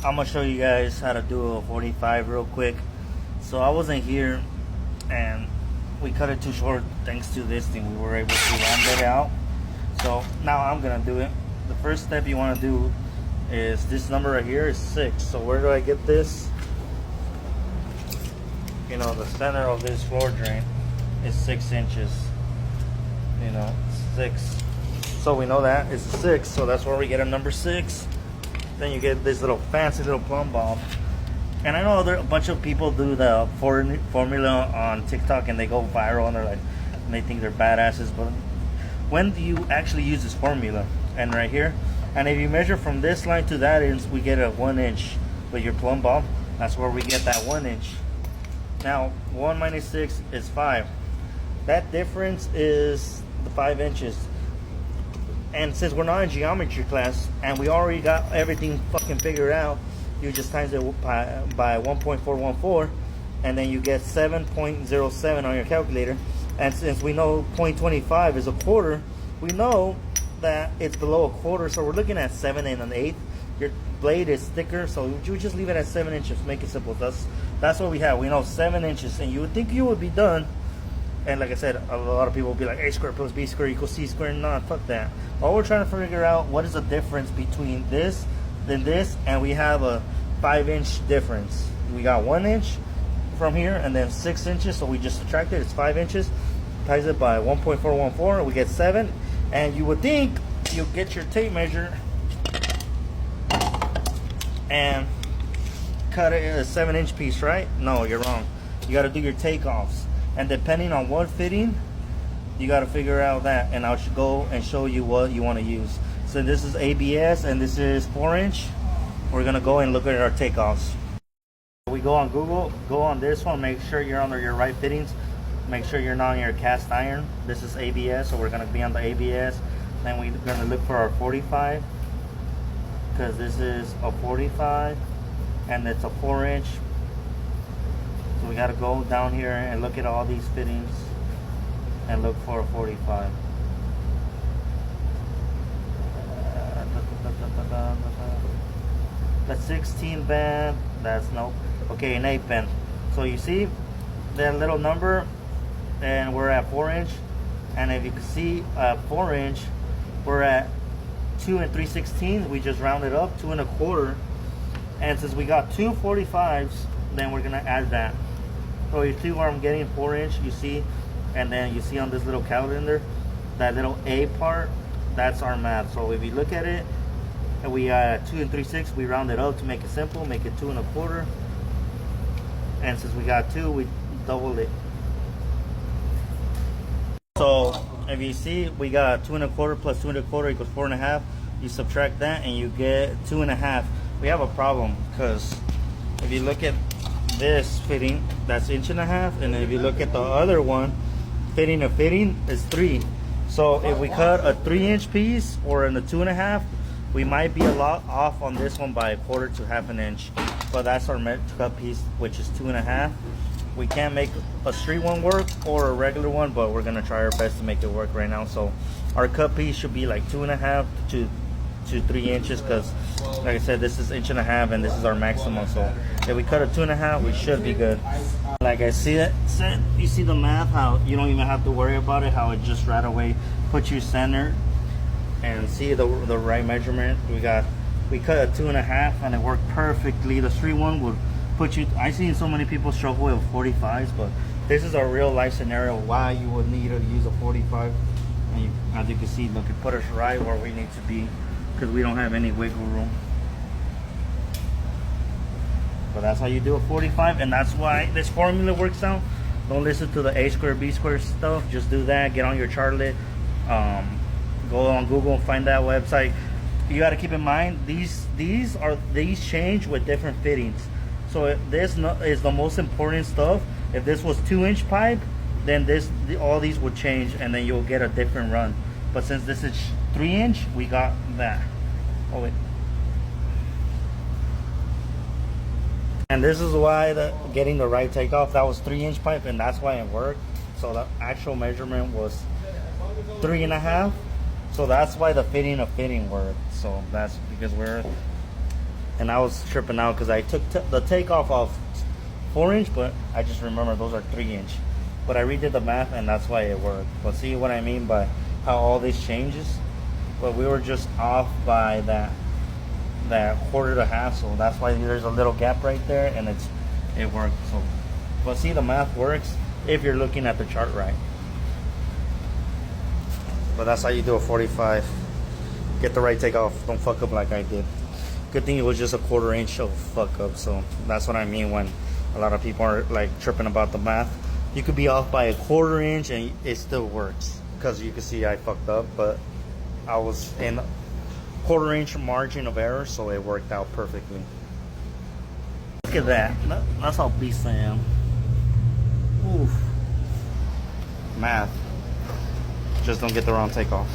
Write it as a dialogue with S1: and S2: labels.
S1: I'm gonna show you guys how to do a 45 real quick. So I wasn't here and we cut it too short thanks to this thing. We were able to round it out. So now I'm gonna do it. The first step you want to do is this number right here is 6. So where do I get this? You know, the center of this floor drain is 6 inches. You know, 6. So we know that is 6. So that's where we get a number 6. Then you get this little fancy little plumb bob. And I know a bunch of people do the formula on TikTok and they go viral and they're like, and they think they're badasses. But when do you actually use this formula? And right here, and if you measure from this line to that inch, we get a 1 inch with your plumb bob. That's where we get that 1 inch. Now 1 minus 6 is 5. That difference is the 5 inches. And since we're not in geometry class and we already got everything fucking figured out, you just times it by 1.414 and then you get 7.07 on your calculator. And since we know 0.25 is a quarter, we know that it's below a quarter, so we're looking at 7 and an eighth. Your blade is thicker, so you just leave it at 7 inches. Make it simple. That's what we have. We know 7 inches, and you would think you would be done. And like I said, a lot of people will be like, a squared plus b squared equals c squared. Nah, fuck that. All we're trying to figure out what is the difference between this and this, and we have a 5-inch difference. We got 1 inch from here, and then 6 inches, so we just subtract it. It's 5 inches. Times it by 1.414, we get 7. And you would think you get your tape measure and cut it a 7-inch piece, right? No, you're wrong. You got to do your takeoffs. And depending on what fitting, you got to figure out that. And I should go and show you what you want to use. So this is ABS and this is 4-inch. We're going to go and look at our takeoffs. We go on Google, go on this one, make sure you're under your right fittings. Make sure you're not on your cast iron. This is ABS, so we're going to be on the ABS. Then we're going to look for our 45 because this is a 45 and it's a 4-inch. So we got to go down here and look at all these fittings and look for a 45. The 16 band, that's nope. Okay, an 8 band. So you see that little number, and we're at 4-inch. And if you can see 4-inch, we're at 2 3/16. We just rounded up 2 1/4. And since we got 2 45s, then we're gonna add that. So you see where I'm getting 4-inch, you see, and then you see on this little calendar, that little A part, that's our math. So if you look at it, and we 2 3/6, we round it up to make it simple, make it 2 1/4. And since we got 2, we doubled it. So if you see, we got 2 1/4 plus 2 1/4 equals 4 1/2. You subtract that and you get 2 1/2. We have a problem because if you look at this fitting, that's 1 1/2 inch, and if you look at the other one, fitting a fitting is 3. So if we cut a 3-inch piece or in the 2 1/2, we might be a lot off on this one by 1/4 to 1/2 inch. But that's our cut piece, which is 2 1/2. We can't make a street one work or a regular one, but we're gonna try our best to make it work right now. So our cut piece should be like 2 1/2 to 3 inches, because like I said, this is 1 1/2 and this is our maximum. So if we cut a 2 1/2, we should be good. Like I said, you see the math, how you don't even have to worry about it, how it just right away puts you center and see the right measurement. We cut a 2 1/2 and it worked perfectly. The street one would put you, I seen so many people struggle with 45s, but this is a real life scenario why you would need to use a 45. And as you can see, look, it put us right where we need to be because we don't have any wiggle room. But that's how you do a 45, and that's why this formula works out. Don't listen to the A squared B squared stuff. Just do that. Get on your chartlet. Go on Google and find that website. You got to keep in mind these change with different fittings. So if this is the most important stuff. If this was 2-inch pipe, then all these would change, and then you'll get a different run. But since this is 3-inch, we got that. Oh wait. And this is why getting the right takeoff, that was 3-inch pipe, and that's why it worked. So the actual measurement was 3.5. So that's why the fitting of fitting worked. So that's because And I was tripping out because I took the takeoff off 4-inch, but I just remember those are 3-inch. But I redid the math, and that's why it worked. But see what I mean by how all this changes? But we were just off by that quarter to half, so that's why there's a little gap right there, and it worked. So, but see, the math works if you're looking at the chart right. But that's how you do a 45. Get the right takeoff. Don't fuck up like I did. Good thing it was just a 1/4 inch of fuck up. So that's what I mean when a lot of people are like tripping about the math. You could be off by a 1/4 inch and it still works, because you can see I fucked up, but I was in 1/4 inch margin of error, so it worked out perfectly. Look at that. That's how beast I am. Oof. Math. Just don't get the wrong takeoff.